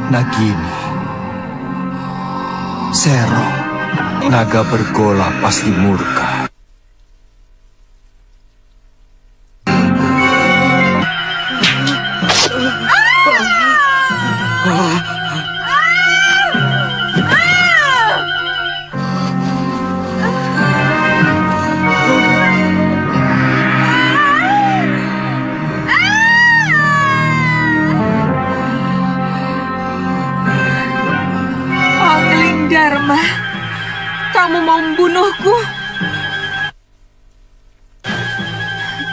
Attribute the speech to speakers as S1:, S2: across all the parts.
S1: Nagini, Serong, naga bergola pasti murka.
S2: Dharma, kamu mau membunuhku?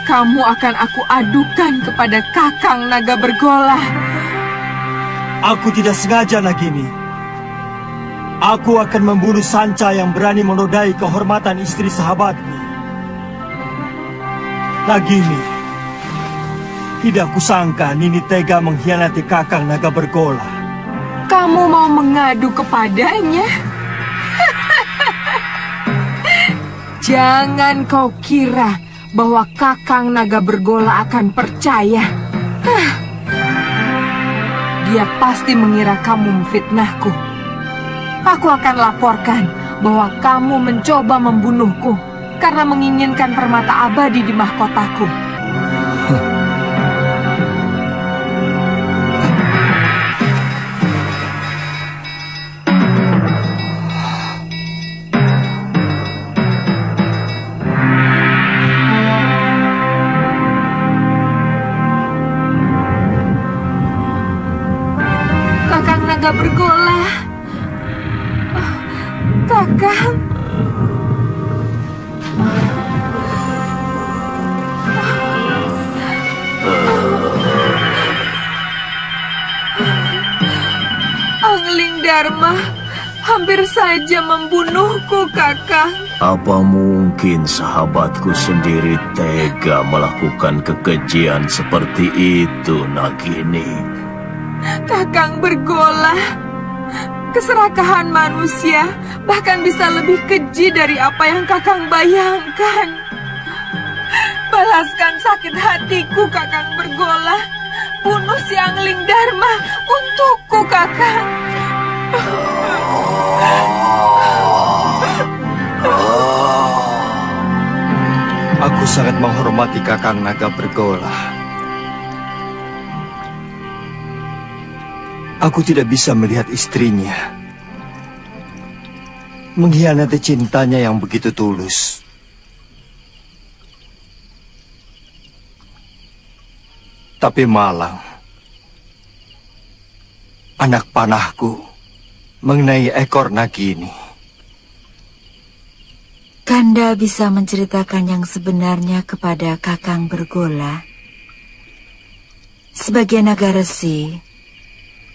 S2: Kamu akan aku adukan kepada Kakang Naga Bergola.
S1: Aku tidak sengaja, Nagini. Aku akan membunuh Sanca yang berani menodai kehormatan istri sahabatku. Nagini, tidak kusangka Nini tega mengkhianati Kakang Naga Bergola.
S2: Kamu mau mengadu kepadanya? Jangan kau kira bahwa Kakang Naga Bergola akan percaya. Dia pasti mengira kamu memfitnahku. Aku akan laporkan bahwa kamu mencoba membunuhku karena menginginkan permata abadi di mahkotaku. Naga Bergola, Kakang. Angling Dharma hampir saja membunuhku, Kakang.
S3: Apa mungkin sahabatku sendiri tega melakukan kekejian seperti itu, Nagini?
S2: Kakang Bergola, keserakahan manusia bahkan bisa lebih keji dari apa yang Kakang bayangkan. Balaskan sakit hatiku, Kakang Bergola. Bunuh si Angling Dharma untukku, Kakang.
S1: Aku sangat menghormati Kakang Naga Bergola. Aku tidak bisa melihat istrinya mengkhianati cintanya yang begitu tulus. Tapi Malang, anak panahku, mengenai ekor Nagini.
S4: Kanda bisa menceritakan yang sebenarnya kepada Kakang Bergola. Sebagai naga resi,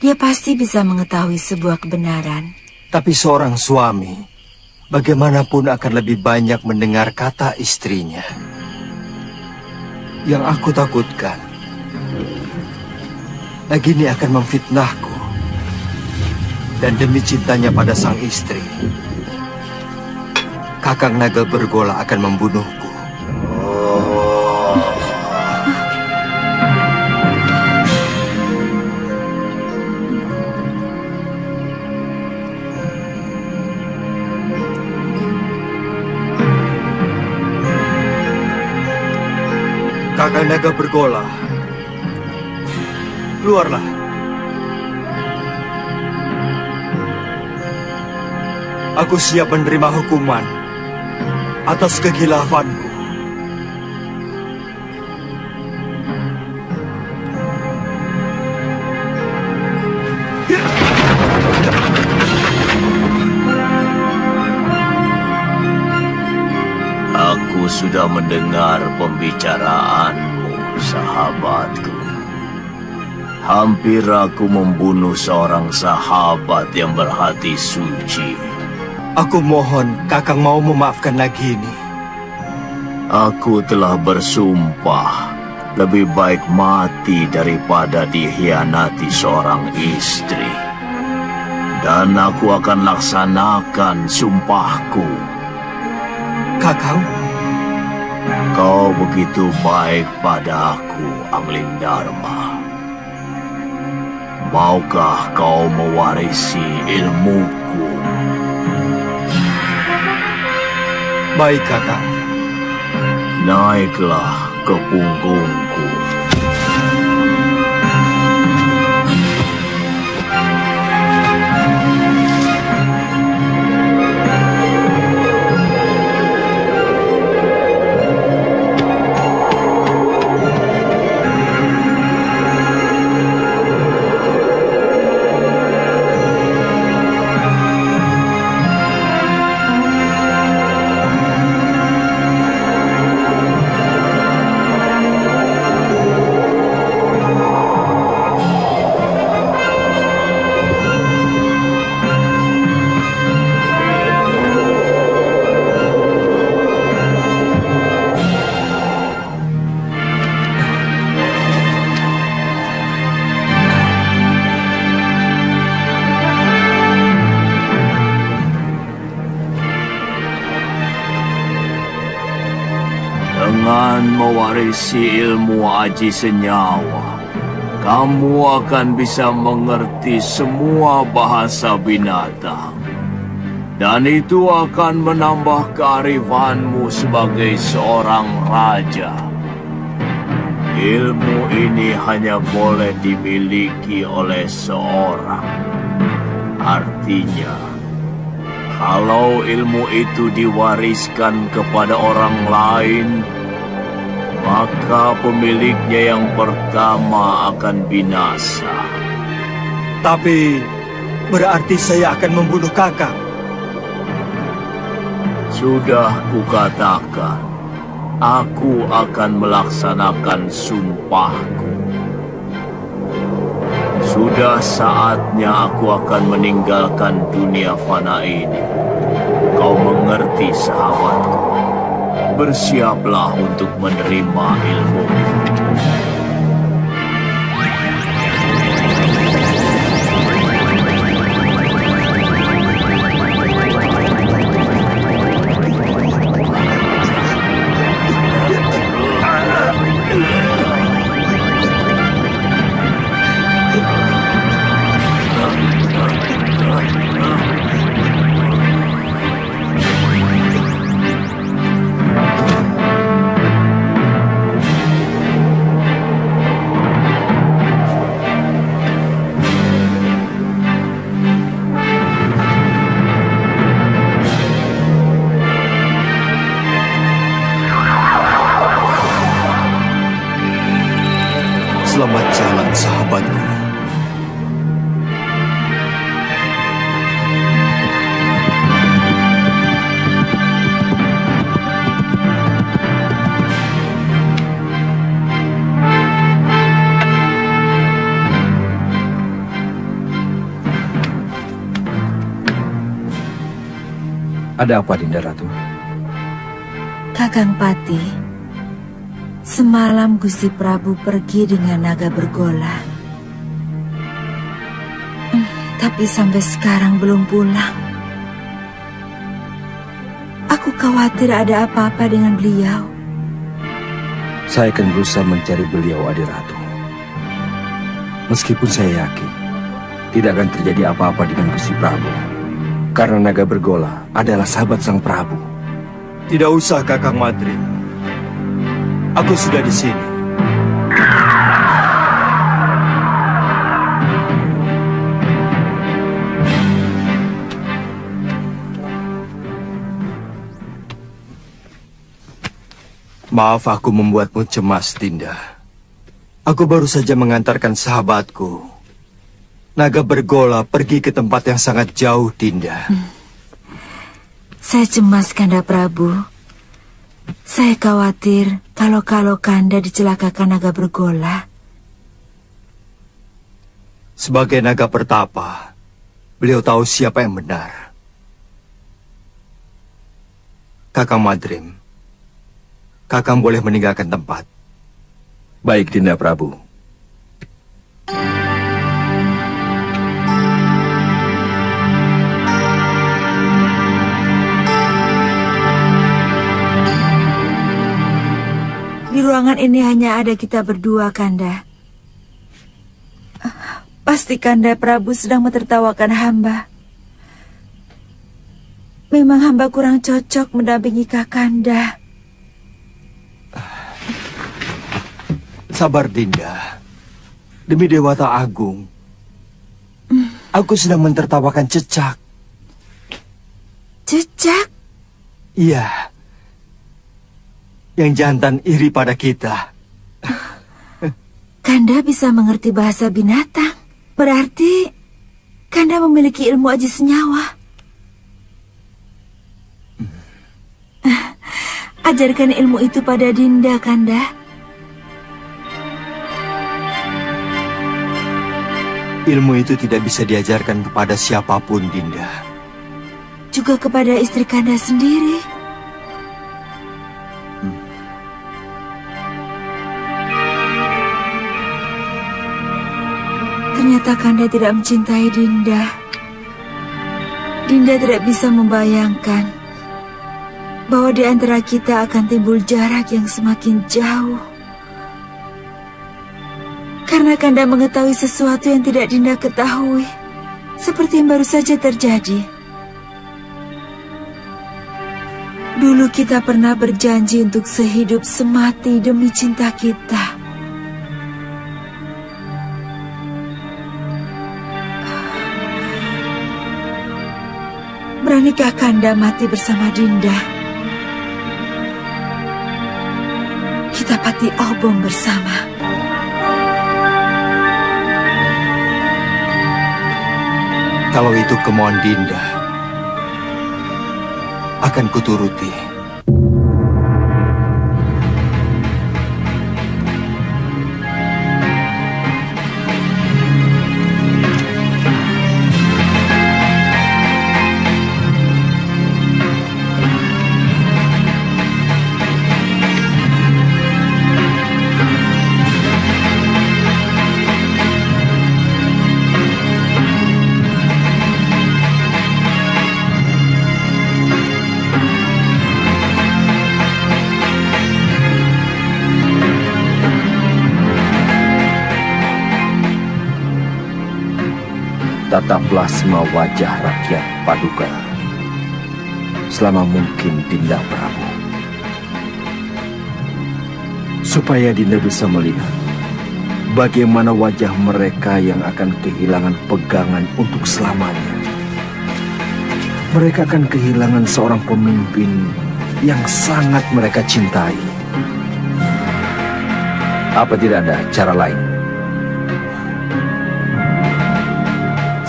S4: dia pasti bisa mengetahui sebuah kebenaran.
S1: Tapi seorang suami, bagaimanapun akan lebih banyak mendengar kata istrinya. Yang aku takutkan, Nagini akan memfitnahku. Dan demi cintanya pada sang istri, Kakang Naga Bergola akan membunuhku. Kakang Naga Bergola, keluarlah. Aku siap menerima hukuman atas kegilafanku.
S3: Aku sudah mendengar pembicaraanmu, sahabatku. Hampir aku membunuh seorang sahabat yang berhati suci.
S1: Aku mohon Kakang mau memaafkan Nagini.
S3: Aku telah bersumpah lebih baik mati daripada dikhianati seorang istri. Dan aku akan laksanakan sumpahku.
S1: Kakang,
S3: Kau begitu baik padaku, Anglingdarma. Maukah kau mewarisi ilmuku?
S1: baik Kakang.
S3: Naiklah ke punggungku. Dengan mewarisi ilmu aji senyawa, kamu akan bisa mengerti semua bahasa binatang. Dan itu akan menambah kearifanmu sebagai seorang raja. Ilmu ini hanya boleh dimiliki oleh seorang. Artinya, kalau ilmu itu diwariskan kepada orang lain, maka pemiliknya yang pertama akan binasa.
S1: Tapi berarti saya akan membunuh Kakang.
S3: Sudah kukatakan, aku akan melaksanakan sumpahku. Sudah saatnya aku akan meninggalkan dunia fana ini. Kau mengerti, sahabatku? Bersiaplah untuk menerima ilmu.
S1: Selamat jalan, sahabatku.
S5: Ada apa, Dinda Ratu?
S4: Kakang Pati, semalam Gusti Prabu pergi dengan naga bergola. Tapi sampai sekarang belum pulang. Aku khawatir ada apa-apa dengan beliau.
S5: Saya akan berusaha mencari beliau, Adi Ratu. Meskipun saya yakin tidak akan terjadi apa-apa dengan Gusti Prabu, karena naga bergola adalah sahabat Sang Prabu.
S1: Tidak usah, Kakang Madrim. Aku sudah di sini. Maaf aku membuatmu cemas, Dinda. Aku baru saja mengantarkan sahabatku, naga bergola, pergi ke tempat yang sangat jauh, Dinda.
S4: Saya cemas, Kanda Prabu. Saya khawatir kalau Kanda dicelakakan naga bergola.
S1: Sebagai naga pertapa, beliau tahu siapa yang benar. Kakang Madrim, Kakang boleh meninggalkan tempat.
S5: Baik, Dinda Prabu.
S4: Di ruangan ini hanya ada kita berdua, Kanda. Pasti Kanda Prabu sedang mentertawakan hamba. Memang hamba kurang cocok mendampingi Kakanda.
S1: Sabar, Dinda. Demi Dewata Agung, aku sedang mentertawakan Cecak.
S4: Cecak?
S1: Iya. Yang jantan iri pada kita.
S4: Kanda bisa mengerti bahasa binatang. Berarti Kanda memiliki ilmu aji senyawa. Ajarkan ilmu itu pada Dinda, Kanda.
S1: Ilmu itu tidak bisa diajarkan kepada siapapun, Dinda.
S4: Juga kepada istri Kanda sendiri. Ternyata Kanda tidak mencintai Dinda. Dinda tidak bisa membayangkan bahwa di antara kita akan timbul jarak yang semakin jauh. Karena Kanda mengetahui sesuatu yang tidak Dinda ketahui, seperti yang baru saja terjadi. Dulu kita pernah berjanji untuk sehidup semati demi cinta kita. Beranikah Kanda mati bersama Dinda? Kita pati obong bersama.
S1: Kalau itu kemauan Dinda, akan kuturuti.
S5: Tataplah semua wajah rakyat Paduka selama mungkin, Dinda Prabu, supaya Dinda bisa melihat bagaimana wajah mereka yang akan kehilangan pegangan untuk selamanya. Mereka akan kehilangan seorang pemimpin yang sangat mereka cintai. Apa tidak ada cara lain?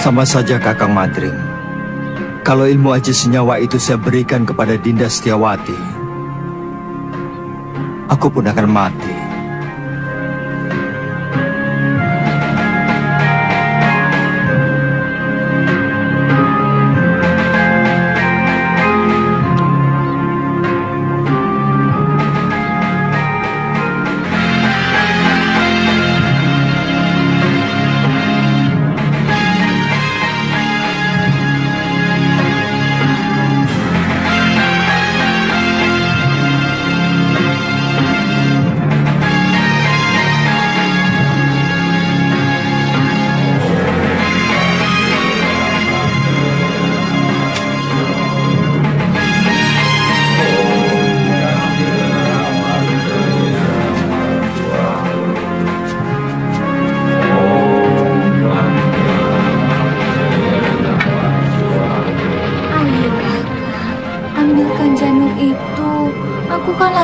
S1: Sama saja, Kakang Madrim. Kalau ilmu aji senyawa itu saya berikan kepada Dinda Setiawati, aku pun akan mati.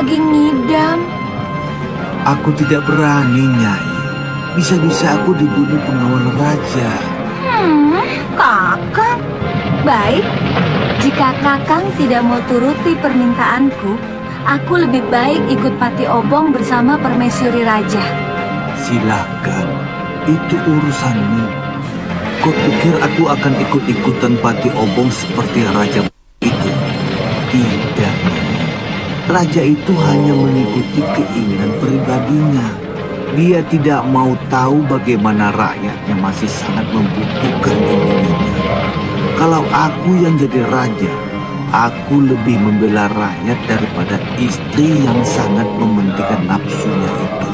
S2: lagi ngidam.
S6: Aku tidak berani, Nyai. Bisa-bisa aku dibunuh pengawal raja.
S2: Kakang. Baik, jika Kakang tidak mau turuti permintaanku,
S4: Aku lebih baik ikut Pati Obong bersama permaisuri raja.
S6: Silakan, itu urusanmu. Kau pikir aku akan ikut-ikutan Pati Obong seperti raja itu? Tidak, Nyai. Raja itu hanya mengikuti keinginan pribadinya. Dia tidak mau tahu bagaimana rakyatnya masih sangat membutuhkan bimbingannya. Kalau aku yang jadi raja, aku lebih membela rakyat daripada istri yang sangat mementingkan nafsunya itu.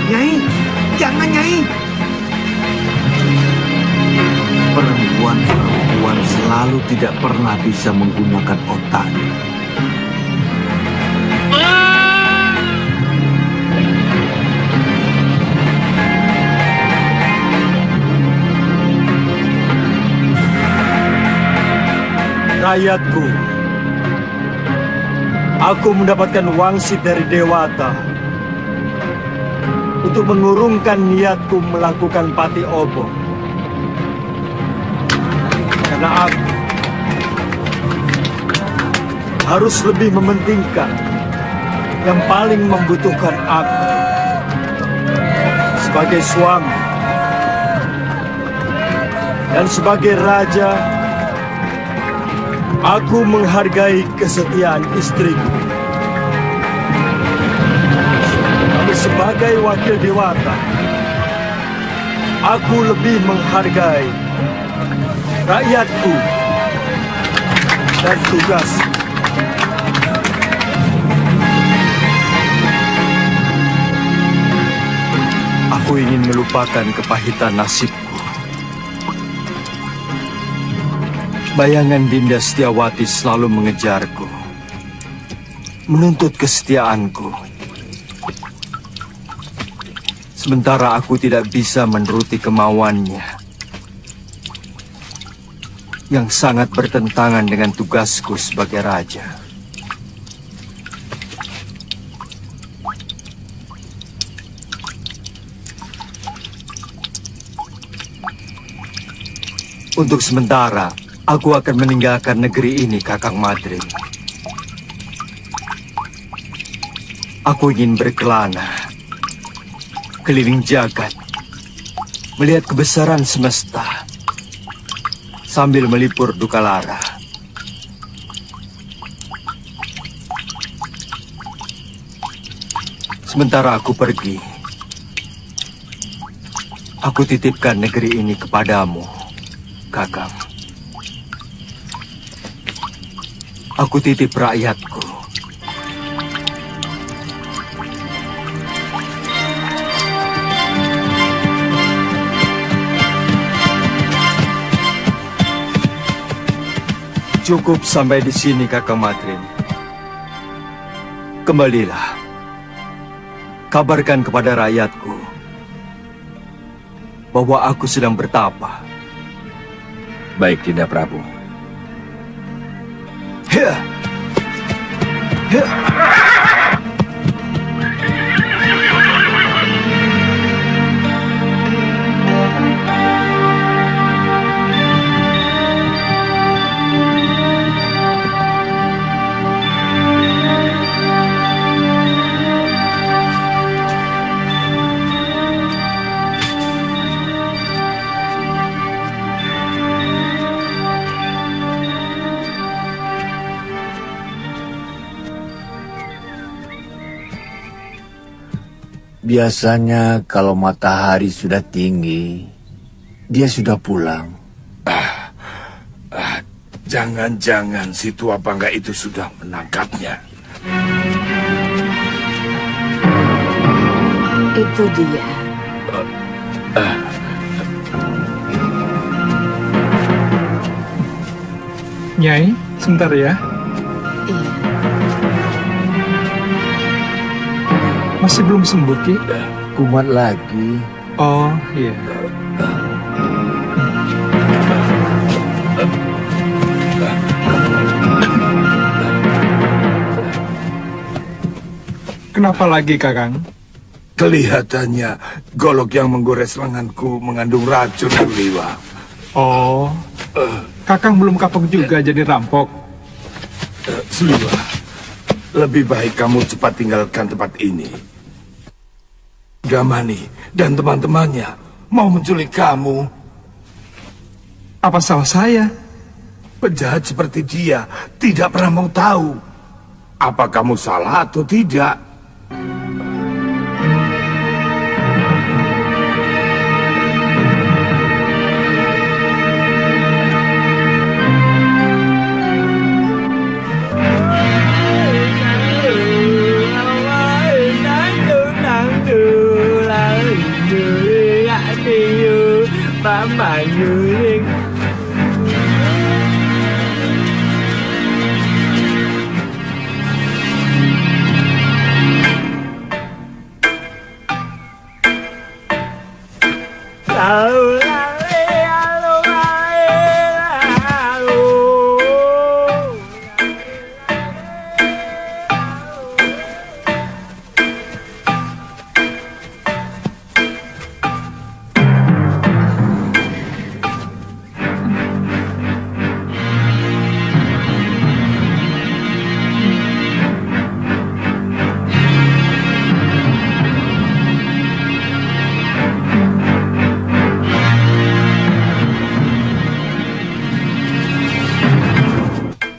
S6: Nyai, jangan Nyai. Perempuan-perempuan selalu tidak pernah bisa menggunakan otaknya.
S1: Rakyatku, aku mendapatkan wangsit dari Dewata untuk mengurungkan niatku melakukan Pati Obong. Karena aku harus lebih mementingkan yang paling membutuhkan aku sebagai suami dan sebagai raja. Aku menghargai kesetiaan istriku. Tapi sebagai wakil Dewata, aku lebih menghargai rakyatku dan tugas. Aku ingin melupakan kepahitan nasibku. Bayangan Dinda Setiawati selalu mengejarku, menuntut kesetiaanku. Sementara aku tidak bisa menuruti kemauannya, yang sangat bertentangan dengan tugasku sebagai raja. Untuk sementara, aku akan meninggalkan negeri ini, Kakang Madrim. Aku ingin berkelana, keliling jagat, melihat kebesaran semesta, sambil melipur duka lara. Sementara aku pergi, aku titipkan negeri ini kepadamu, Kakang. Aku titip rakyatku. Cukup sampai di sini, Kakang Madrim. Kembalilah. Kabarkan kepada rakyatku bahwa aku sedang bertapa.
S5: Baik, Dinda Prabu.
S3: Biasanya kalau matahari sudah tinggi, dia sudah pulang.
S5: Jangan-jangan si tua bangga itu sudah menangkapnya.
S4: Itu dia.
S7: Nyai, sebentar ya.
S4: Iya.
S7: Masih belum sembuh, Ki?
S3: Kumat lagi.
S7: Oh, iya. Kenapa lagi, Kakang?
S8: Kelihatannya golok yang menggores lenganku mengandung racun, Liwa.
S7: Oh, Kakang belum kapok juga jadi rampok.
S8: Suliwa, lebih baik kamu cepat tinggalkan tempat ini. Gamani dan teman-temannya mau menculik kamu.
S7: Apa salah saya?
S8: Penjahat seperti dia tidak pernah mau tahu apa kamu salah atau tidak.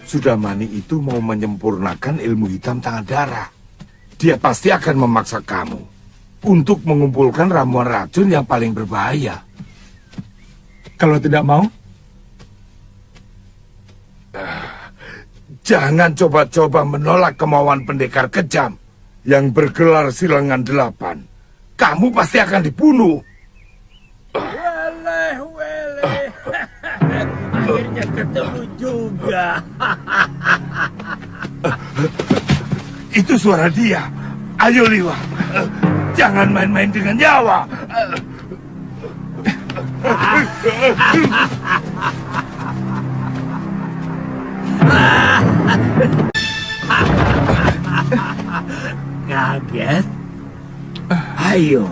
S8: Sudamani itu mau menyempurnakan ilmu hitam tangan darah. Dia pasti akan memaksa kamu untuk mengumpulkan ramuan racun yang paling berbahaya.
S7: Kalau tidak mau?
S8: Jangan coba-coba menolak kemauan pendekar kejam yang bergelar Silangan 8. Kamu pasti akan dibunuh.
S3: Akhirnya ketemu juga.
S8: Itu suara dia. Ayo Liwa, jangan main-main dengan nyawa.
S3: Kaget? Ayo,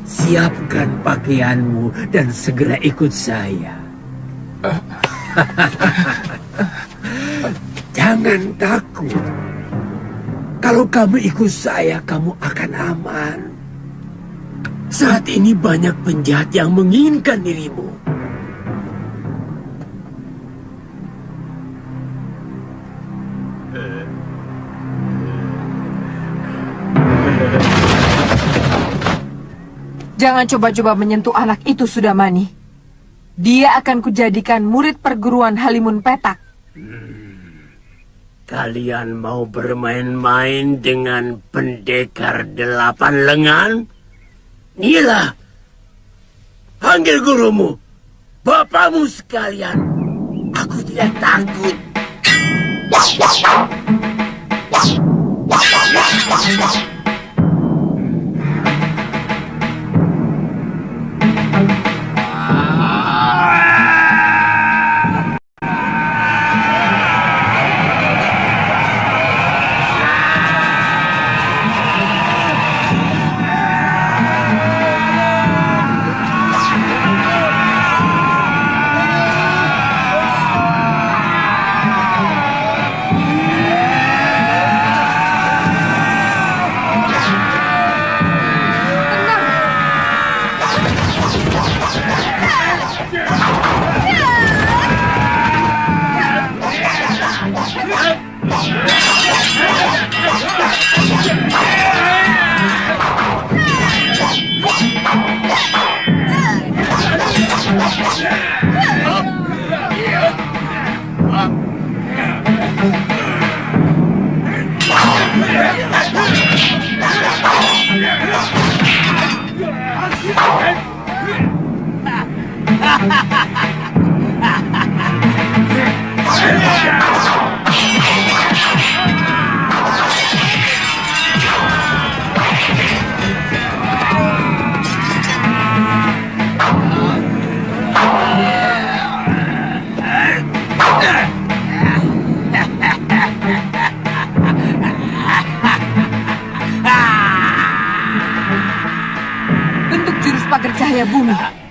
S3: siapkan pakaianmu dan segera ikut saya. Jangan takut. Kalau kamu ikut saya, kamu akan aman. Saat ini banyak penjahat yang menginginkan dirimu.
S2: Jangan coba-coba menyentuh anak itu, Sudamani. Dia akan kujadikan murid perguruan Halimun Petak.
S3: Kalian mau bermain-main dengan pendekar 8 lengan? Inilah, panggil gurumu, bapakmu sekalian. Aku tidak takut.
S2: pada bumi.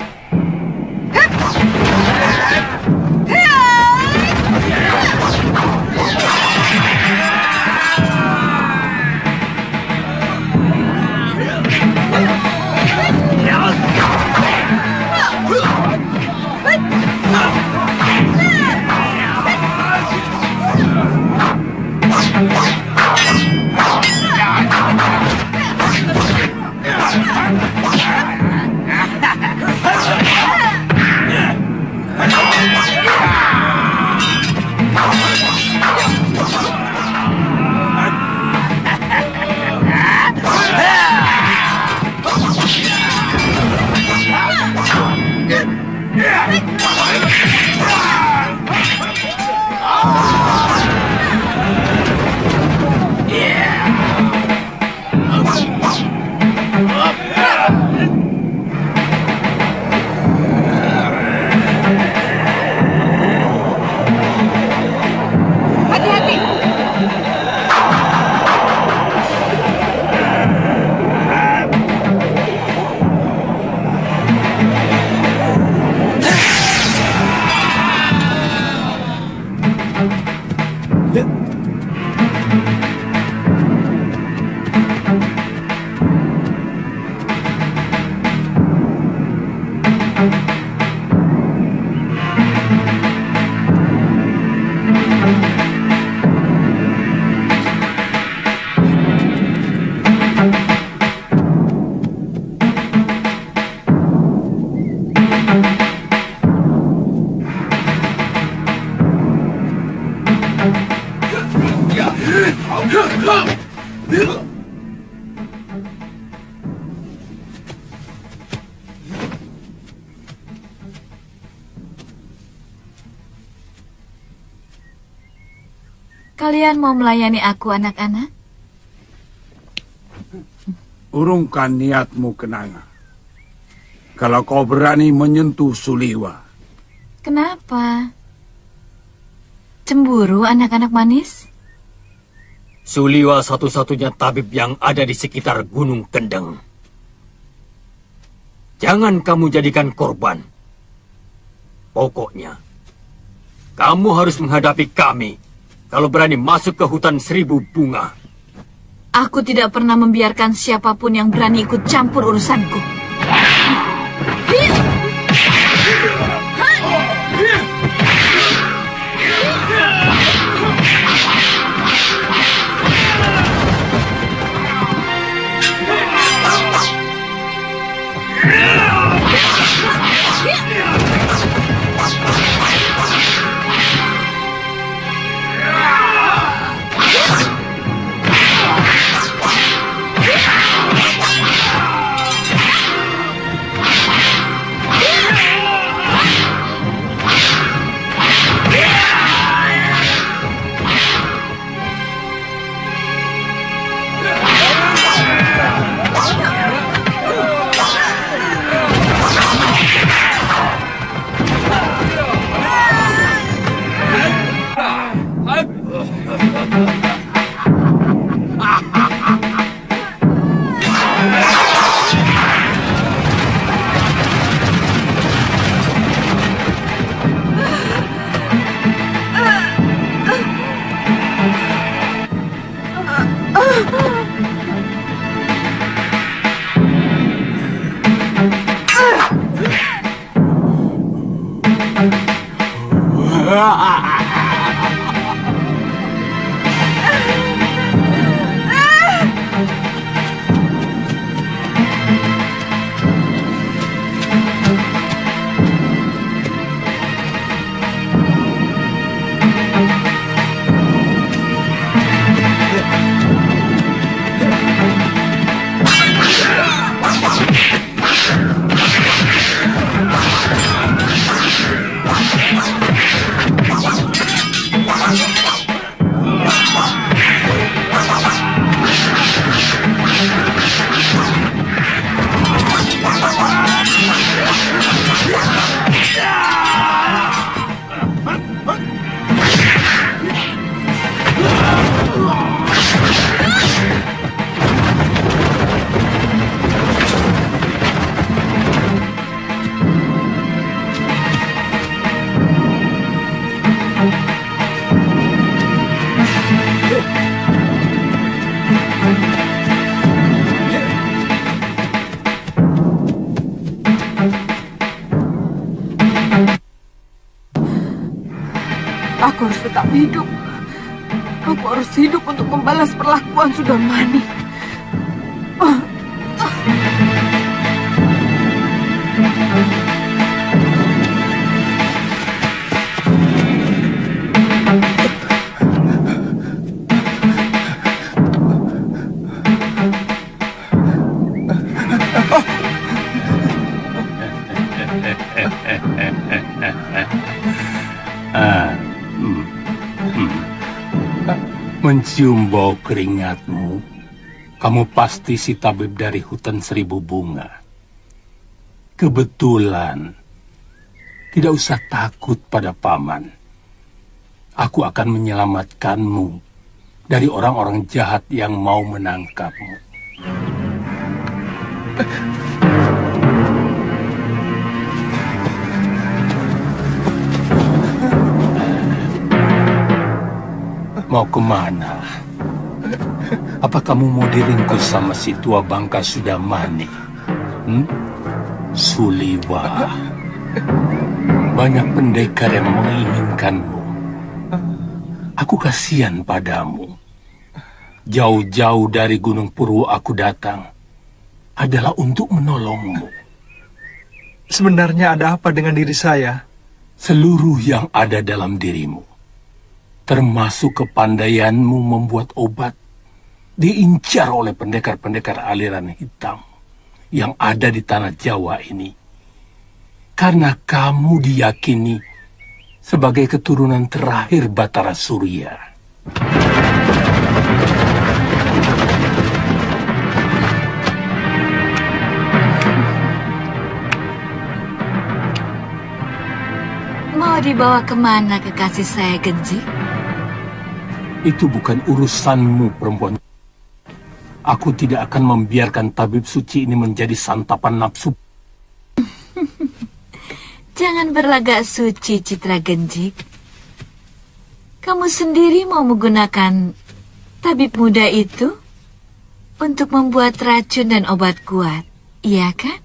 S4: Kalian mau melayani aku, anak-anak?
S3: Urungkan niatmu, Kenanga. Kalau kau berani menyentuh Suliwa.
S4: Kenapa? Cemburu, anak-anak manis?
S9: Suliwa satu-satunya tabib yang ada di sekitar Gunung Kendeng. Jangan kamu jadikan korban. Pokoknya, kamu harus menghadapi kami kalau berani masuk ke hutan 1000 bunga.
S4: Aku tidak pernah membiarkan siapapun yang berani ikut campur urusanku.
S2: tetap hidup. Aku harus hidup untuk membalas perlakuan Sudamani.
S10: Mencium bau keringatmu, kamu pasti si tabib dari hutan 1000 bunga. Kebetulan, tidak usah takut pada paman. Aku akan menyelamatkanmu dari orang-orang jahat yang mau menangkapmu. Mau kemana? Apa kamu mau diringkus sama si tua bangka Sudamani? Suliwa. Banyak pendekar yang menginginkanmu. Aku kasihan padamu. Jauh-jauh dari Gunung Purwo aku datang adalah untuk menolongmu.
S7: Sebenarnya ada apa dengan diri saya?
S10: Seluruh yang ada dalam dirimu, termasuk kepandaianmu membuat obat, diincar oleh pendekar-pendekar aliran hitam yang ada di tanah Jawa ini. Karena kamu diyakini sebagai keturunan terakhir Batara Surya.
S4: Mau dibawa kemana kekasih saya, Genji?
S10: Itu bukan urusanmu, perempuan. Aku tidak akan membiarkan tabib suci ini menjadi santapan nafsu.
S4: Jangan berlagak suci, Citra Genji. Kamu sendiri mau menggunakan tabib muda itu untuk membuat racun dan obat kuat, iya kan?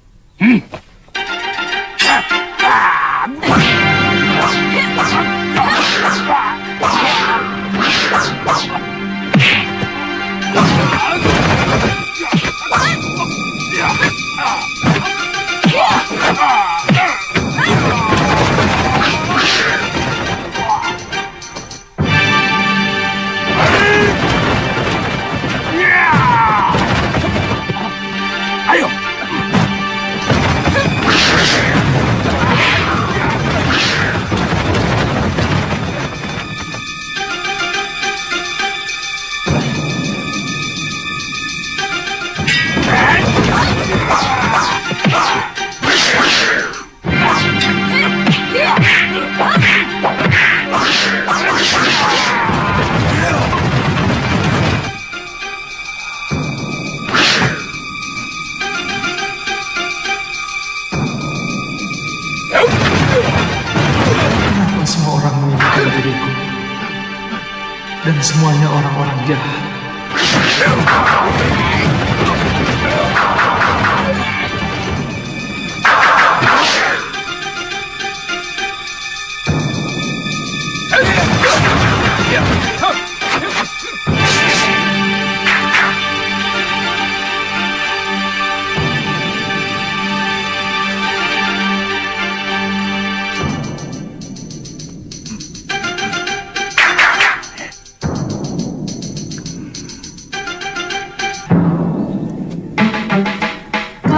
S10: Ayo!
S7: Kenapa semua orang menginginkan diriku? Dan semuanya orang-orang jahat.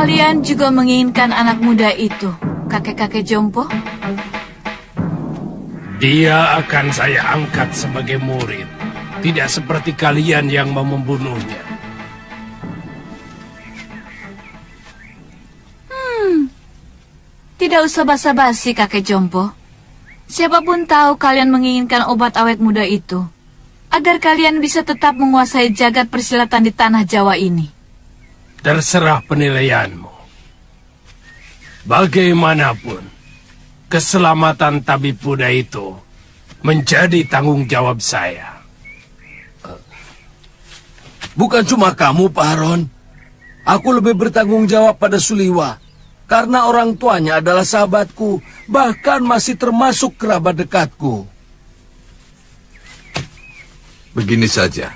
S4: Kalian juga menginginkan anak muda itu, kakek-kakek jompo?
S11: Dia akan saya angkat sebagai murid. Tidak seperti kalian yang mau membunuhnya.
S4: Tidak usah basa-basi, kakek jompo. Siapapun tahu kalian menginginkan obat awet muda itu, agar kalian bisa tetap menguasai jagat persilatan di tanah Jawa ini.
S11: Terserah penilaianmu. Bagaimanapun, keselamatan tabib muda itu menjadi tanggung jawab saya.
S3: Bukan cuma kamu, Pak Haron. Aku lebih bertanggung jawab pada Suliwa. Karena orang tuanya adalah sahabatku, bahkan masih termasuk kerabat dekatku.
S12: Begini saja.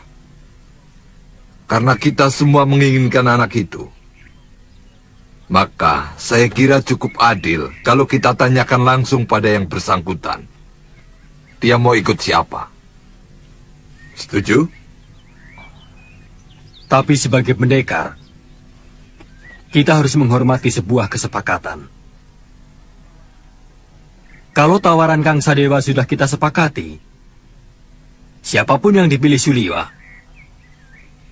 S12: Karena kita semua menginginkan anak itu, maka saya kira cukup adil kalau kita tanyakan langsung pada yang bersangkutan. Dia mau ikut siapa? Setuju?
S9: Tapi sebagai pendekar, kita harus menghormati sebuah kesepakatan. Kalau tawaran Kang Sadewa sudah kita sepakati, siapapun yang dipilih Suliwa,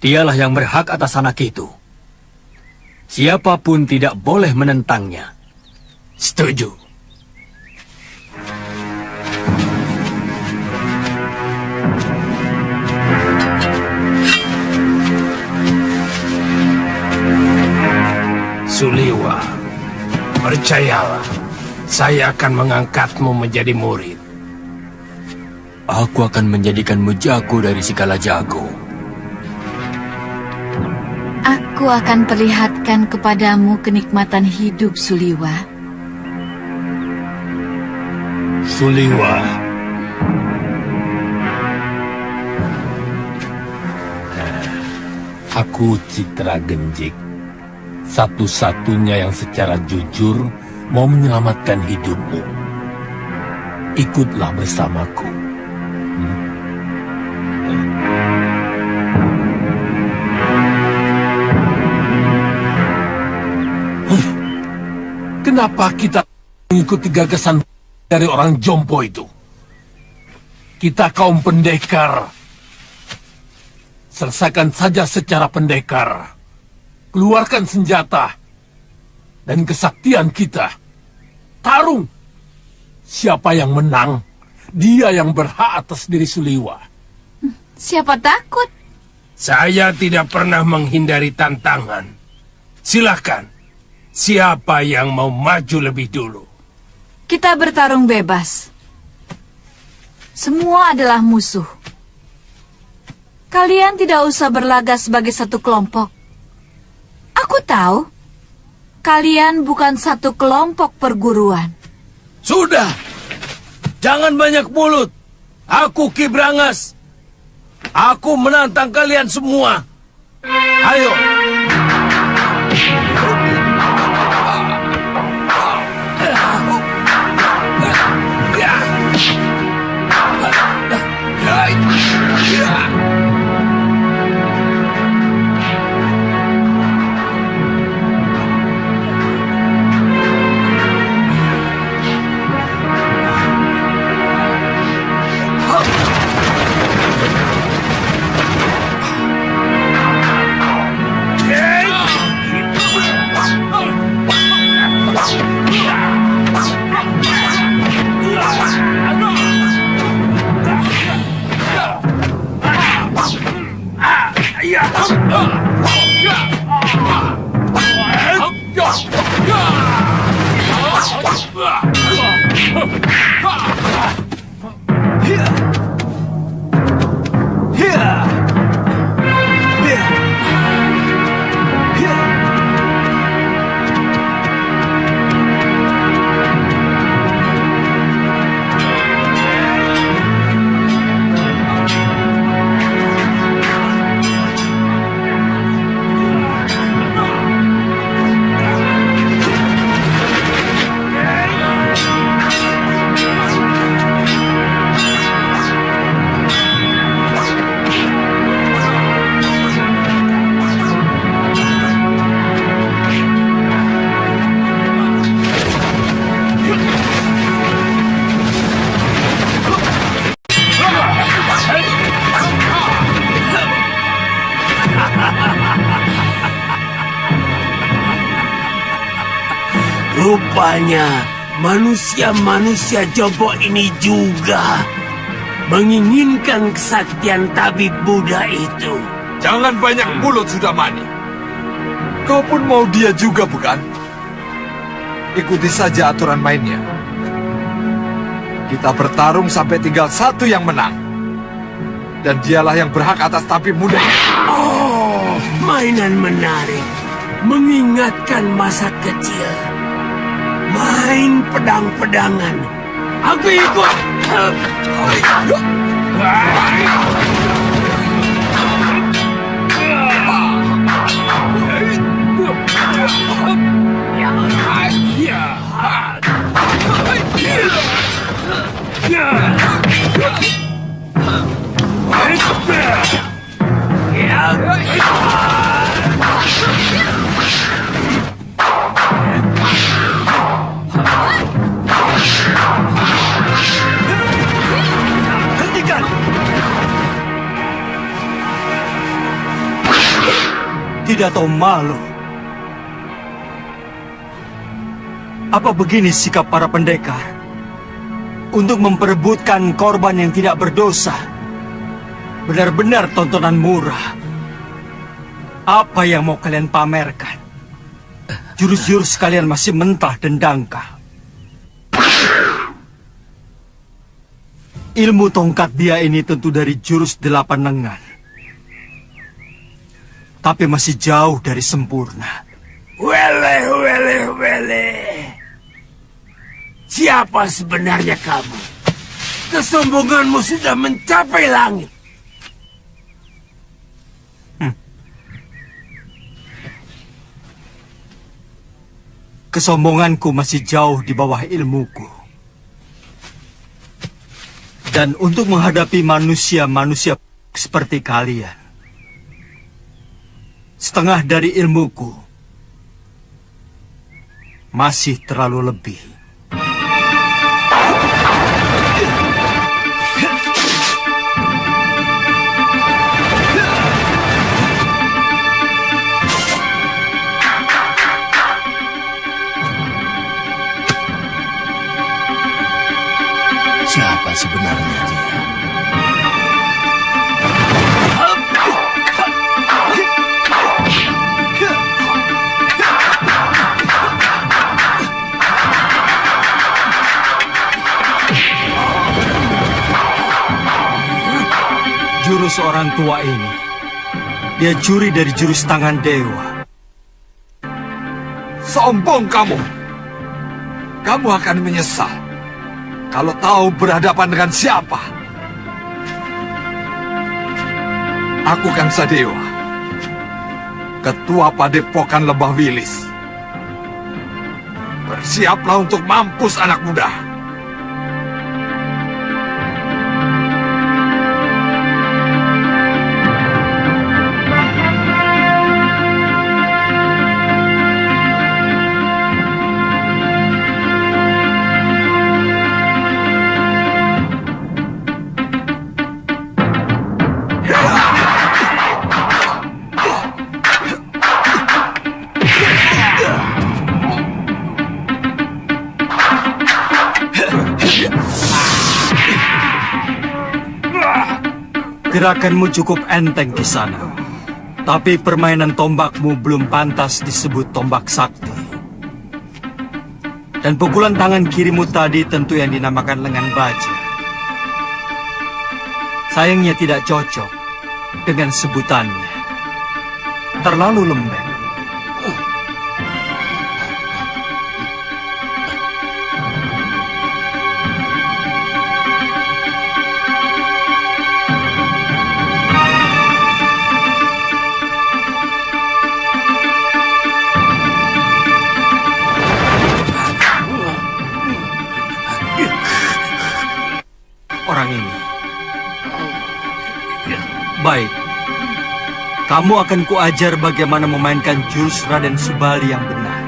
S9: dialah yang berhak atas anak itu. Siapapun tidak boleh menentangnya.
S11: Setuju. Suliwa, percayalah, saya akan mengangkatmu menjadi murid.
S9: Aku akan menjadikanmu jago dari segala jago.
S4: Aku akan perlihatkan kepadamu kenikmatan hidup, Suliwa.
S11: Suliwa. Aku Citra Genjik, satu-satunya yang secara jujur mau menyelamatkan hidupmu. Ikutlah bersamaku. Kenapa kita mengikuti gagasan dari orang jompo itu? Kita kaum pendekar. Selesaikan saja secara pendekar. Keluarkan senjata dan kesaktian kita. Tarung. Siapa yang menang, dia yang berhak atas diri Suliwa.
S4: Siapa takut?
S11: Saya tidak pernah menghindari tantangan. Silahkan. Siapa yang mau maju lebih dulu?
S4: Kita bertarung bebas. Semua adalah musuh. Kalian tidak usah berlaga sebagai satu kelompok. Aku tahu, kalian bukan satu kelompok perguruan.
S3: Sudah, jangan banyak mulut. Aku Ki Brangas. Aku menantang kalian semua. Ayo. Rupanya manusia-manusia jompo ini juga menginginkan kesaktian tabib Buddha itu.
S12: Jangan banyak mulut, Sudamani. Kau pun mau dia juga, bukan? Ikuti saja aturan mainnya. Kita bertarung sampai tinggal satu yang menang. Dan dialah yang berhak atas tabib muda.
S3: Oh, mainan menarik. Mengingatkan masa kecil. Main pedang-pedangan. Aku ikut.
S1: Tidak tahu malu. Apa begini sikap para pendekar? Untuk memperebutkan korban yang tidak berdosa. Benar-benar tontonan murah. Apa yang mau kalian pamerkan? Jurus-jurus kalian masih mentah dan dangkal. Ilmu tongkat dia ini tentu dari jurus 8 lengan. Tapi masih jauh dari sempurna.
S3: Wele. Siapa sebenarnya kamu? Kesombonganmu sudah mencapai langit.
S1: Kesombonganku masih jauh di bawah ilmuku. Dan untuk menghadapi manusia-manusia seperti kalian, setengah dari ilmuku masih terlalu lebih.
S3: Siapa sebenarnya dia?
S1: Jurus orang tua ini, dia curi dari jurus tangan dewa.
S12: Sombong kamu. Kamu akan menyesal kalau tahu berhadapan dengan siapa. Aku Kangsa Dewa, Ketua Padepokan Lembah Wilis. Bersiaplah untuk mampus anak muda.
S1: Gerakanmu cukup enteng di sana. Tapi permainan tombakmu belum pantas disebut tombak sakti. Dan pukulan tangan kirimu tadi tentu yang dinamakan lengan baja. Sayangnya tidak cocok dengan sebutannya. Terlalu lembek. Orang ini. Baik. Kamu akan kuajar bagaimana memainkan jurus Raden Subali yang benar.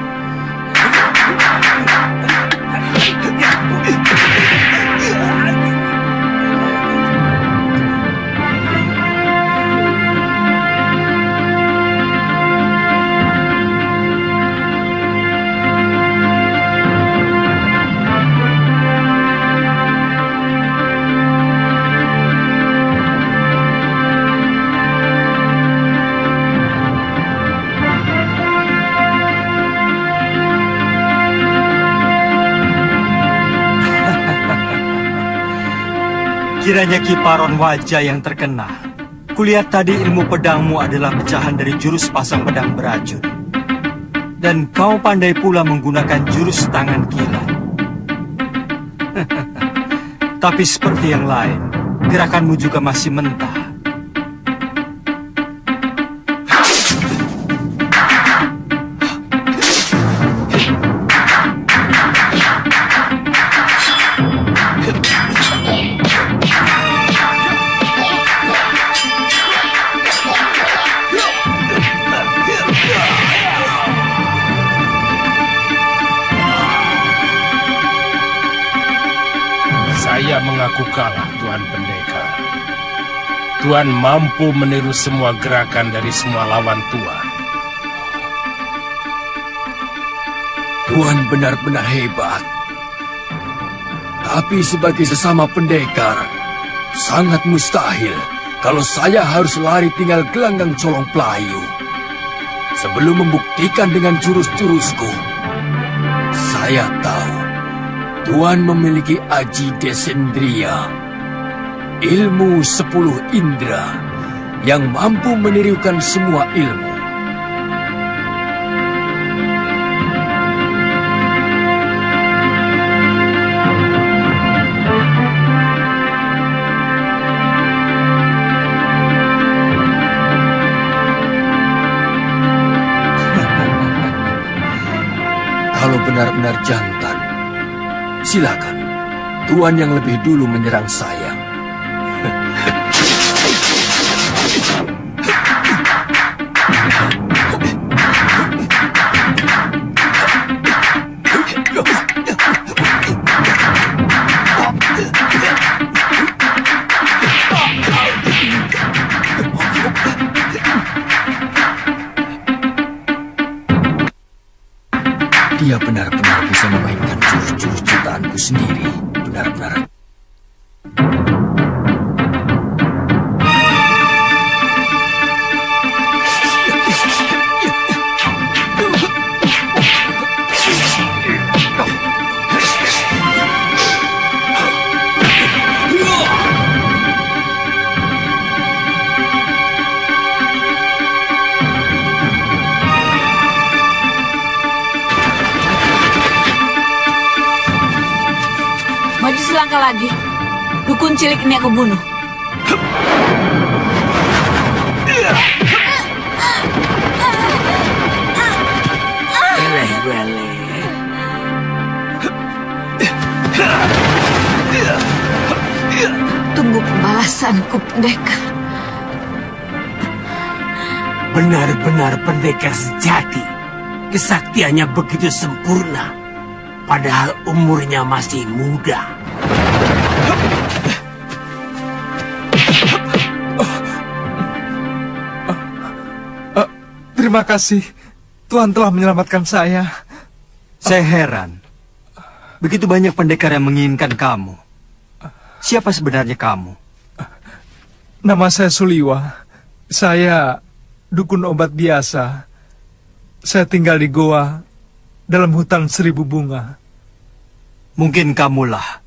S1: Kiranya kiparon wajah yang terkenal. Kulihat tadi ilmu pedangmu adalah pecahan dari jurus pasang pedang beracun. Dan kau pandai pula menggunakan jurus tangan kilat. Tapi seperti yang lain, gerakanmu juga masih mentah.
S11: Saya mengaku kalah, Tuan Pendekar. Tuan mampu meniru semua gerakan dari semua lawan Tuan.
S9: Tuan benar-benar hebat. Tapi sebagai sesama pendekar, sangat mustahil kalau saya harus lari tinggal gelanggang colong pelayu. Sebelum membuktikan dengan jurus-jurusku, saya tahu Tuan memiliki Aji Desendria, ilmu 10 indera yang mampu menirukan semua ilmu. Kalau benar-benar jantan, silakan. Tuan yang lebih dulu menyerang saya. Dia benar-benar bisa memainkan jurus-jurus ciptaanku sendiri. Benar-benar.
S4: Maju selangkah lagi. Dukun cilik ini aku bunuh.
S3: Weleh-weleh.
S4: Tunggu pembalasanku, pendekar.
S3: Benar-benar pendekar sejati. Kesaktiannya begitu sempurna. Padahal umurnya masih muda.
S7: Terima kasih. Tuan telah menyelamatkan saya.
S1: Saya heran. Begitu banyak pendekar yang menginginkan kamu. Siapa sebenarnya kamu?
S7: Nama saya Suliwa. Saya dukun obat biasa. Saya tinggal di goa dalam hutan 1000 bunga.
S1: Mungkin kamulah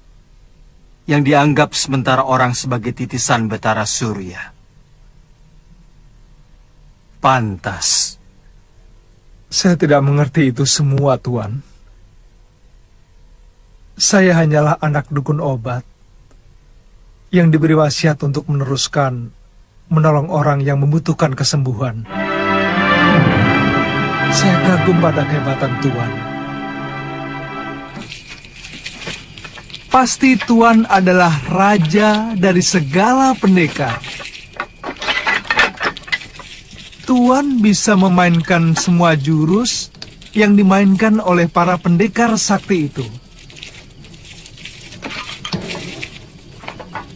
S1: yang dianggap sementara orang sebagai titisan Betara Surya. Pantas.
S7: Saya tidak mengerti itu semua, Tuan. Saya hanyalah anak dukun obat yang diberi wasiat untuk menolong orang yang membutuhkan kesembuhan. Saya kagum pada kehebatan Tuan. Pasti Tuan adalah raja dari segala pendekar. Tuan bisa memainkan semua jurus yang dimainkan oleh para pendekar sakti itu.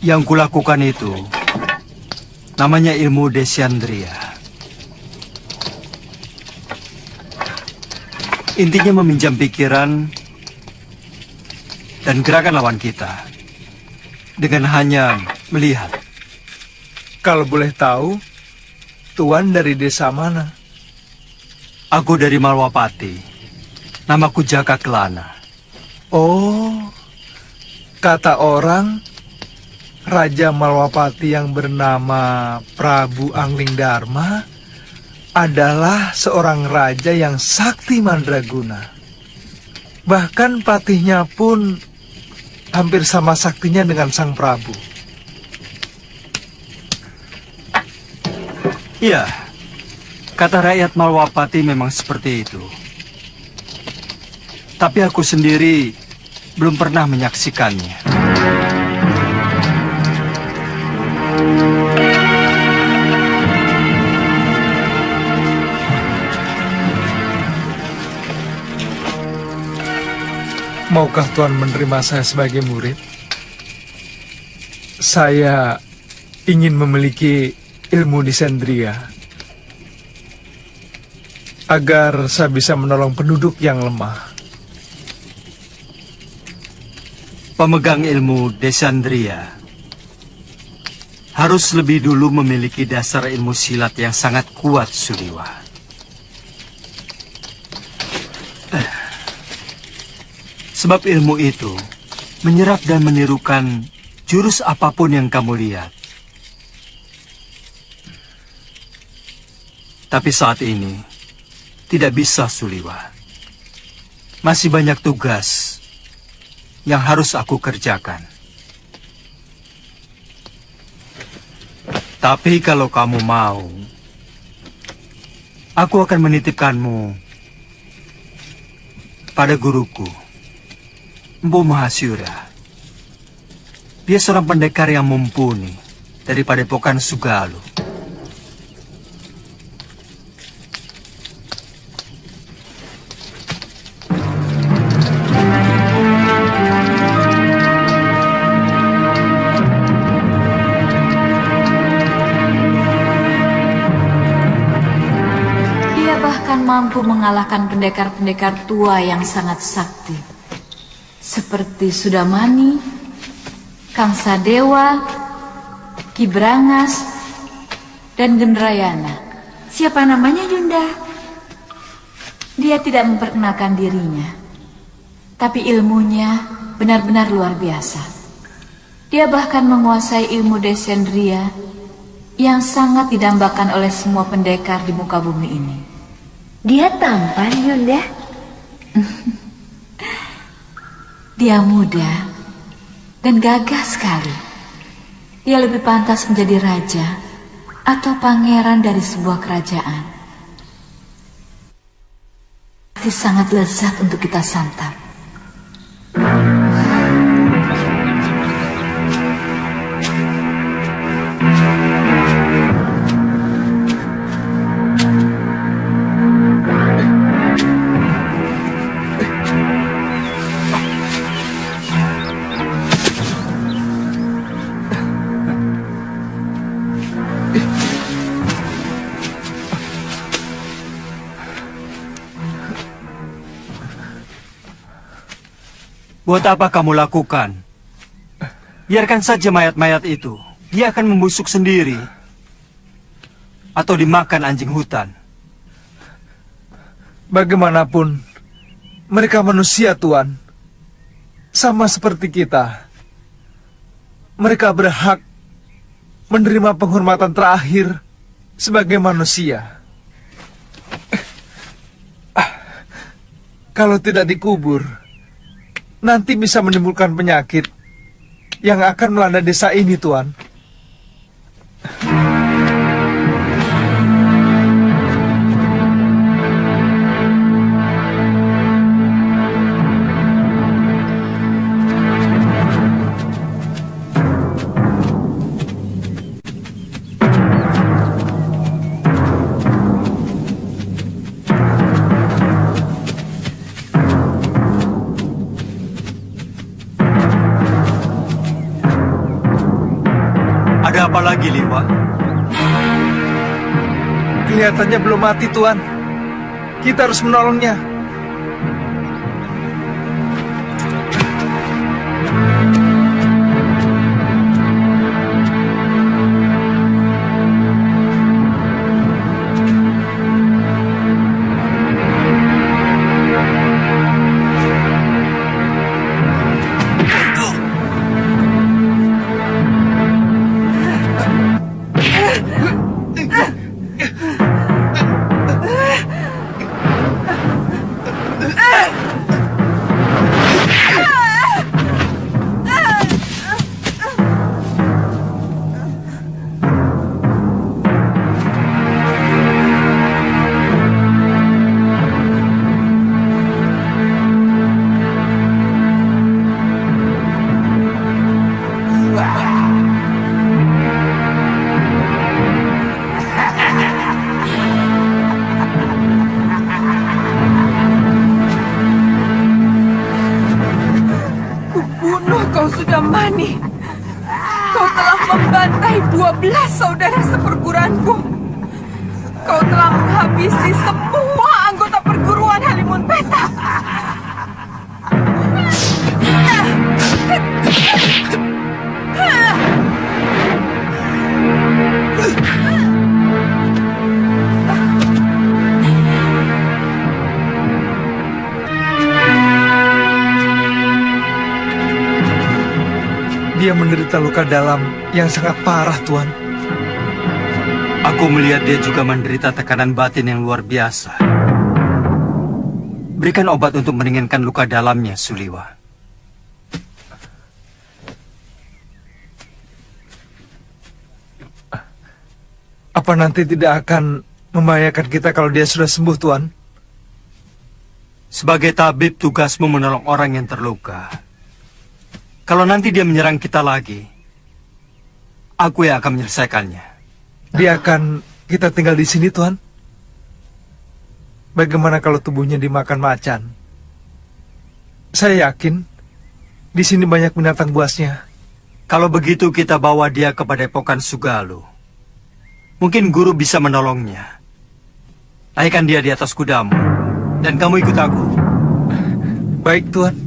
S1: Yang kulakukan itu namanya ilmu Desandria. Intinya meminjam pikiran dan gerakan lawan kita dengan hanya melihat.
S7: Kalau boleh tahu, Tuan dari desa mana?
S1: Aku dari Malwapati. Namaku Jaka Kelana.
S7: Oh, kata orang, Raja Malwapati yang bernama Prabu Angling Dharma adalah seorang raja yang sakti mandraguna. Bahkan patihnya pun hampir sama saktinya dengan sang Prabu.
S1: Iya, kata rakyat Malwapati memang seperti itu. Tapi aku sendiri belum pernah menyaksikannya.
S7: Maukah Tuan menerima saya sebagai murid? Saya ingin memiliki ilmu Desandria agar saya bisa menolong penduduk yang lemah.
S1: pemegang ilmu Desandria harus lebih dulu memiliki dasar ilmu silat yang sangat kuat, Suliwa. Sebab ilmu itu menyerap dan menirukan jurus apapun yang kamu lihat. Tapi saat ini tidak bisa, Suliwa. Masih banyak tugas yang harus aku kerjakan. Tapi kalau kamu mau, aku akan menitipkanmu pada guruku, Mpu Mahasyura. Dia seorang pendekar yang mumpuni dari Padepokan Sugalu.
S4: Mampu mengalahkan pendekar-pendekar tua yang sangat sakti, seperti Sudamani, Kang Sadewa, Ki Brangas, dan Gendrayana. Siapa namanya, Yunda? Dia tidak memperkenalkan dirinya, tapi ilmunya benar-benar luar biasa. Dia bahkan menguasai ilmu Desandria yang sangat didambakan oleh semua pendekar di muka bumi ini.
S13: Dia tampan, Yunda.
S4: Dia muda dan gagah sekali. Dia lebih pantas menjadi raja atau pangeran dari sebuah kerajaan. Pasti sangat lezat untuk kita santap.
S1: Buat apa kamu lakukan? Biarkan saja mayat-mayat itu. Dia akan membusuk sendiri. Atau dimakan anjing hutan.
S7: Bagaimanapun, mereka manusia, Tuan. Sama seperti kita. Mereka berhak menerima penghormatan terakhir sebagai manusia. Kalau tidak dikubur, nanti bisa menimbulkan penyakit yang akan melanda desa ini, Tuan.
S1: Ada apa lagi, Liwa?
S7: Kelihatannya belum mati, Tuan. Kita harus menolongnya.
S2: Sudamani, kau telah membantai 12 saudara seperguruanku. Kau telah menghabisi semua anggota perguruan Halimun Petak.
S7: Dia menderita luka dalam yang sangat parah, Tuan.
S1: Aku melihat dia juga menderita tekanan batin yang luar biasa. Berikan obat untuk meringankan luka dalamnya, Suliwa.
S7: Apa nanti tidak akan membahayakan kita kalau dia sudah sembuh, Tuan?
S1: Sebagai tabib, tugasmu menolong orang yang terluka. Kalau nanti dia menyerang kita lagi, aku yang akan menyelesaikannya.
S7: Dia akan kita tinggal di sini, Tuan? Bagaimana kalau tubuhnya dimakan macan? Saya yakin di sini banyak binatang buasnya.
S1: Kalau begitu kita bawa dia ke Padepokan Sugalu. Mungkin guru bisa menolongnya. Naikkan dia di atas kudamu, dan kamu ikut aku.
S7: Baik, Tuan.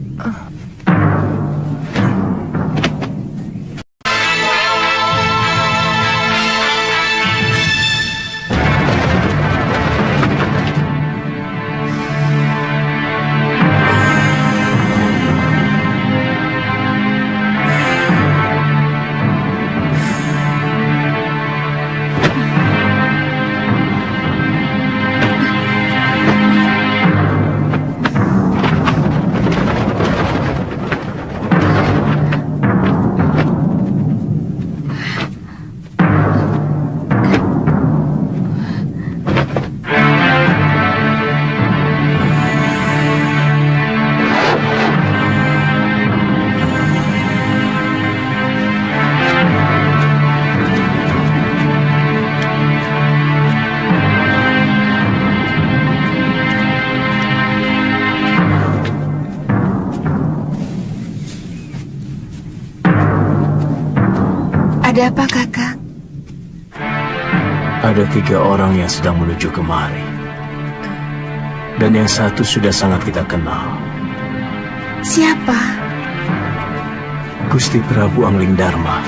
S2: Ada apa, Kakak?
S10: Ada 3 orang yang sedang menuju kemari. Dan yang satu sudah sangat kita kenal.
S2: Siapa?
S10: Gusti Prabu Angling Dharma.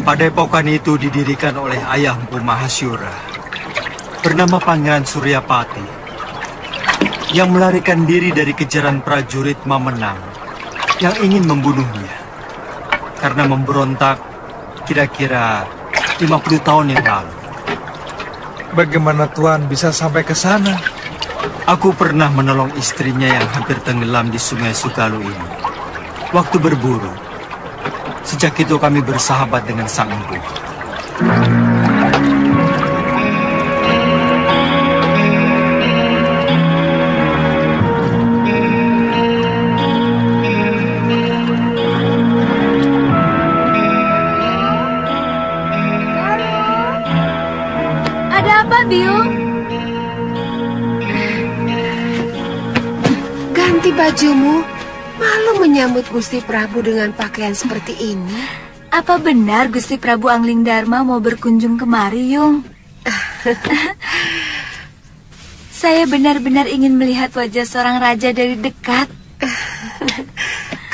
S1: Padepokan itu didirikan oleh ayah Mpu Mahasyura, bernama Pangeran Suryapati, yang melarikan diri dari kejaran prajurit Mamenang yang ingin membunuhnya karena memberontak kira-kira 50 tahun yang lalu.
S7: Bagaimana Tuan bisa sampai ke sana?
S1: Aku pernah menolong istrinya yang hampir tenggelam di Sungai Sugalu ini waktu berburu. Sejak itu kami bersahabat dengan Sang Empu.
S13: Biung?
S2: Ganti bajumu. Malu menyambut Gusti Prabu dengan pakaian seperti ini.
S13: Apa benar Gusti Prabu Angling Dharma mau berkunjung kemari, Yung? Saya benar-benar ingin melihat wajah seorang raja dari dekat.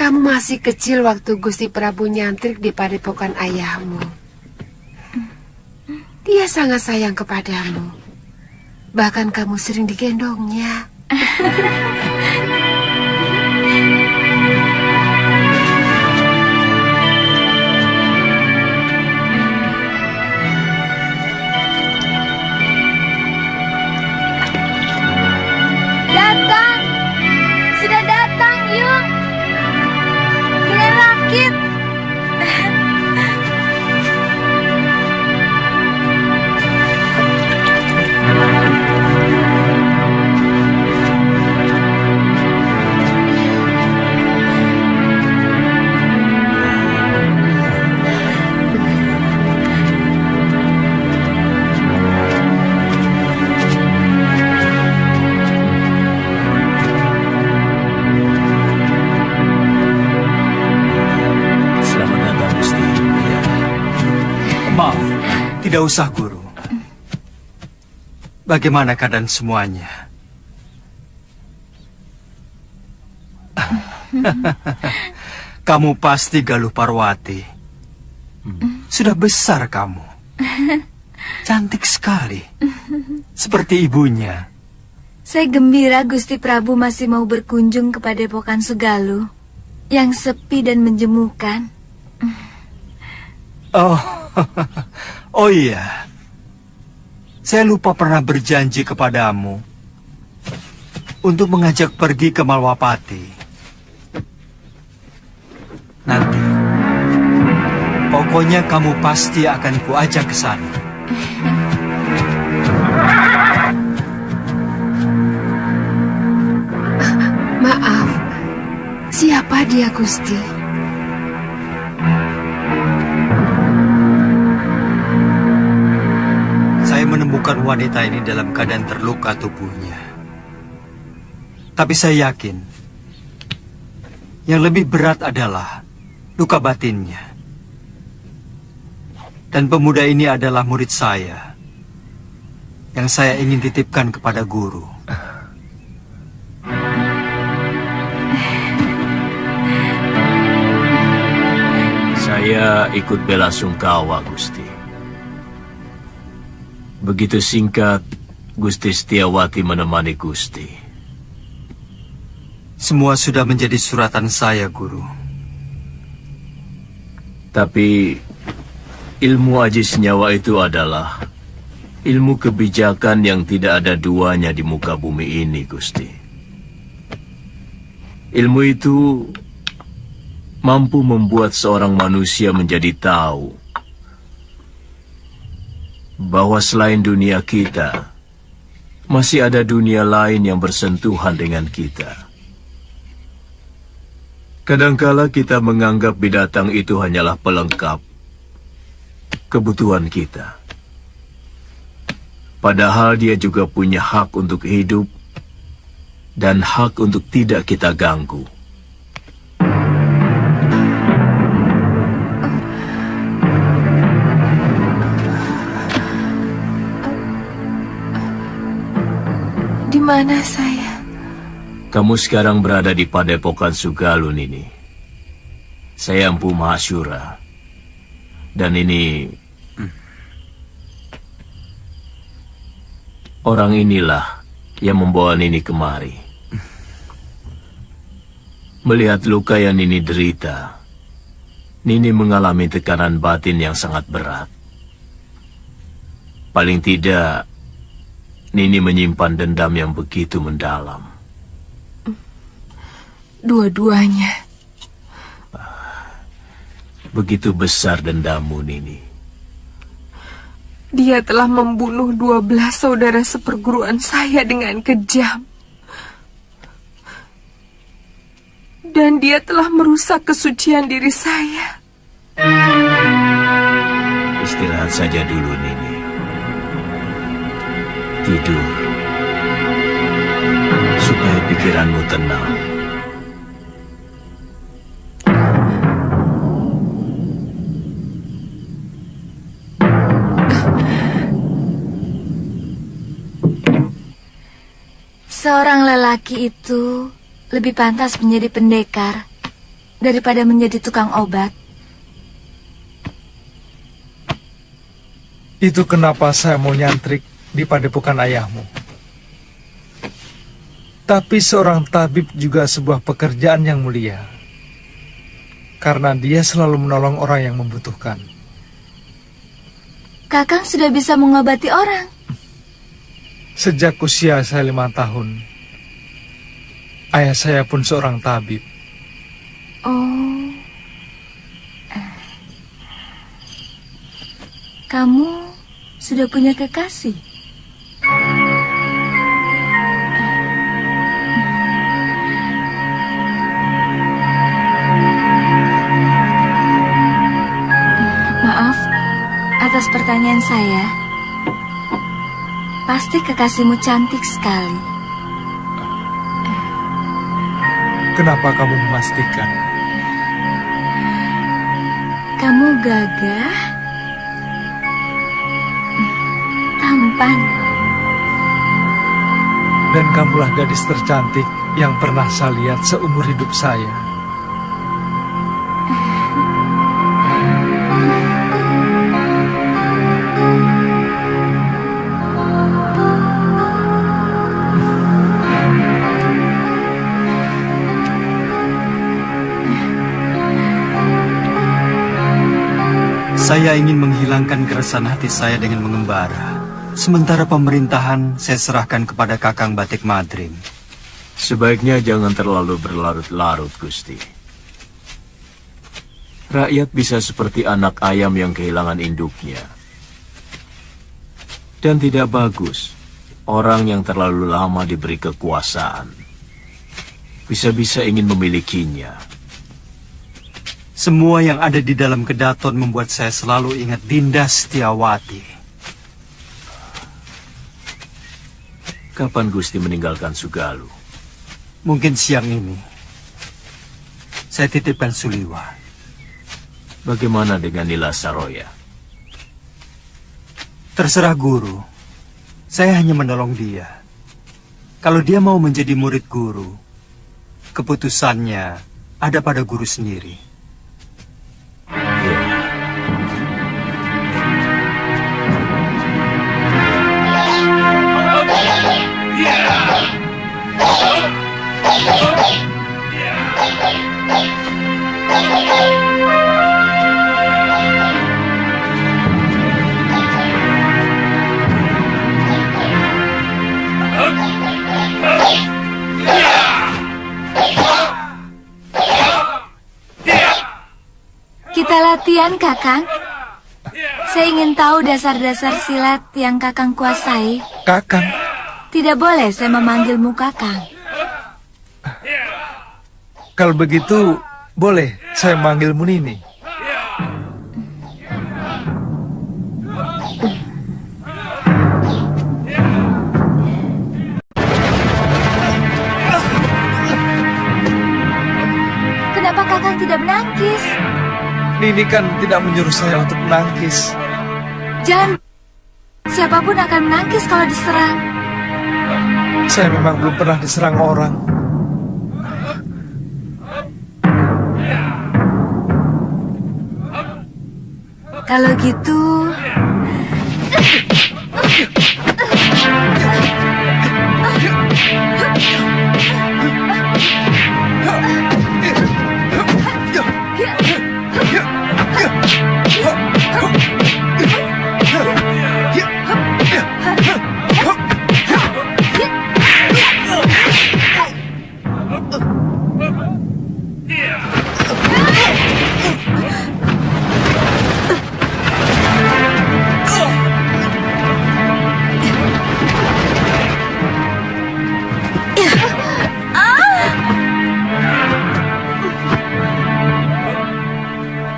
S2: Kamu masih kecil waktu Gusti Prabu nyantrik di padepokan ayahmu. Dia sangat sayang kepadamu. Bahkan kamu sering digendongnya.
S13: Datang! Sudah datang, Yung! Kalian rakit!
S1: Maaf, tidak usah, Guru. Bagaimana keadaan semuanya? Kamu pasti Galuh Parwati. Sudah besar kamu. Cantik sekali. Seperti ibunya.
S13: Saya gembira Gusti Prabu masih mau berkunjung ke Padepokan Sugaluh yang sepi dan menjemukan.
S1: Oh, oh iya. Saya lupa pernah berjanji kepadamu untuk mengajak pergi ke Malwapati. Nanti, pokoknya kamu pasti akan kuajak ke sana.
S2: Maaf, siapa dia, Gusti?
S1: Saya menemukan wanita ini dalam keadaan terluka tubuhnya. Tapi saya yakin, yang lebih berat adalah luka batinnya. Dan pemuda ini adalah murid saya, yang saya ingin titipkan kepada guru.
S14: Saya ikut bela sungkawa, Gusti. Begitu singkat, Gusti Setiawati menemani Gusti.
S1: Semua sudah menjadi suratan saya, Guru.
S14: Tapi ilmu aji senyawa itu adalah ilmu kebijakan yang tidak ada duanya di muka bumi ini, Gusti. Ilmu itu mampu membuat seorang manusia menjadi tahu bahwa selain dunia kita, masih ada dunia lain yang bersentuhan dengan kita. Kadangkala kita menganggap binatang itu hanyalah pelengkap kebutuhan kita. Padahal dia juga punya hak untuk hidup dan hak untuk tidak kita ganggu.
S2: Di mana saya?
S14: Kamu sekarang berada di Padepokan Sugaluh, Nini. Saya Empu Mahasyura. Dan ini orang inilah yang membawa Nini kemari. Melihat luka yang Nini derita, Nini mengalami tekanan batin yang sangat berat. Paling tidak, Nini menyimpan dendam yang begitu mendalam.
S2: Dua-duanya.
S14: Begitu besar dendammu, Nini.
S2: Dia telah membunuh 12 saudara seperguruan saya dengan kejam. Dan dia telah merusak kesucian diri saya.
S14: Istirahat saja dulu, Nini. Tidur, supaya pikiranmu tenang.
S13: Seorang lelaki itu lebih pantas menjadi pendekar daripada menjadi tukang obat.
S7: Itu kenapa saya mau nyantrik di padepokan ayahmu. Tapi seorang tabib juga sebuah pekerjaan yang mulia, karena dia selalu menolong orang yang membutuhkan.
S13: Kakang sudah bisa mengobati orang.
S7: Sejak usia saya 5 tahun, ayah saya pun seorang tabib.
S13: Oh, kamu sudah punya kekasih? Maaf atas pertanyaan saya. Pasti kekasihmu cantik sekali.
S7: Kenapa kamu memastikan?
S13: Kamu gagah, tampan,
S7: Dan kamulah gadis tercantik yang pernah saya lihat seumur hidup saya.
S1: Saya ingin menghilangkan keresahan hati saya dengan mengembara. Sementara pemerintahan saya serahkan kepada Kakang Batik Madrim.
S14: Sebaiknya jangan terlalu berlarut-larut, Gusti. Rakyat bisa seperti anak ayam yang kehilangan induknya. Dan tidak bagus orang yang terlalu lama diberi kekuasaan. Bisa-bisa ingin memilikinya.
S1: Semua yang ada di dalam kedaton membuat saya selalu ingat Dinda Setiawati.
S14: Kapan Gusti meninggalkan Sugalu?
S1: Mungkin siang ini. Saya titipkan Suliwa.
S14: Bagaimana dengan Nila Saroya?
S1: Terserah guru. Saya hanya menolong dia. Kalau dia mau menjadi murid guru, keputusannya ada pada guru sendiri.
S13: Kita latihan, Kakang. Saya ingin tahu dasar-dasar silat yang Kakang kuasai.
S7: Kakang?
S13: Tidak boleh saya memanggilmu Kakang.
S7: Kalau begitu, boleh saya manggilmu Nini.
S13: Kenapa Kakang tidak menangkis?
S7: Nini kan tidak menyuruh saya untuk menangkis.
S13: Jangan. Siapapun akan menangkis kalau diserang.
S7: Saya memang belum pernah diserang orang.
S13: Kalau gitu...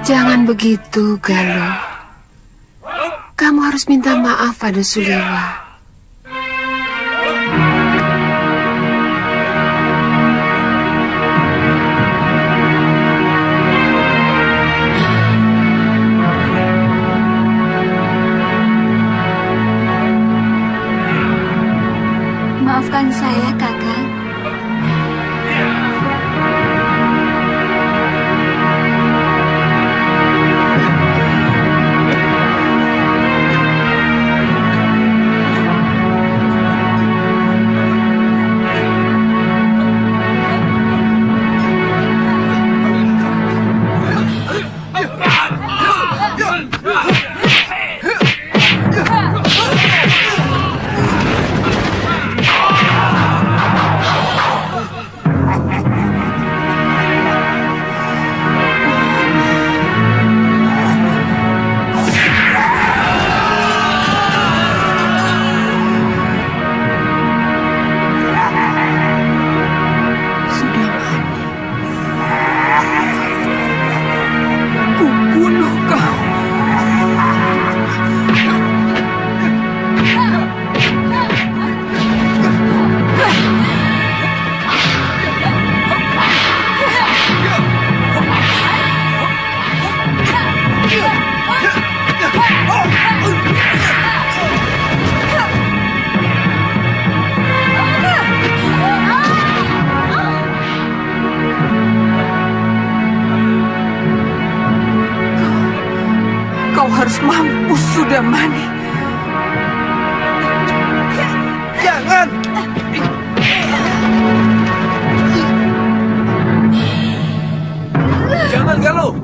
S2: Jangan begitu, Galuh. Kamu harus minta maaf pada Suliwa.
S13: Maafkan saya, Kakang.
S2: Kau harus mampus, Sudamani.
S5: Jangan!
S6: Jangan, Galuh!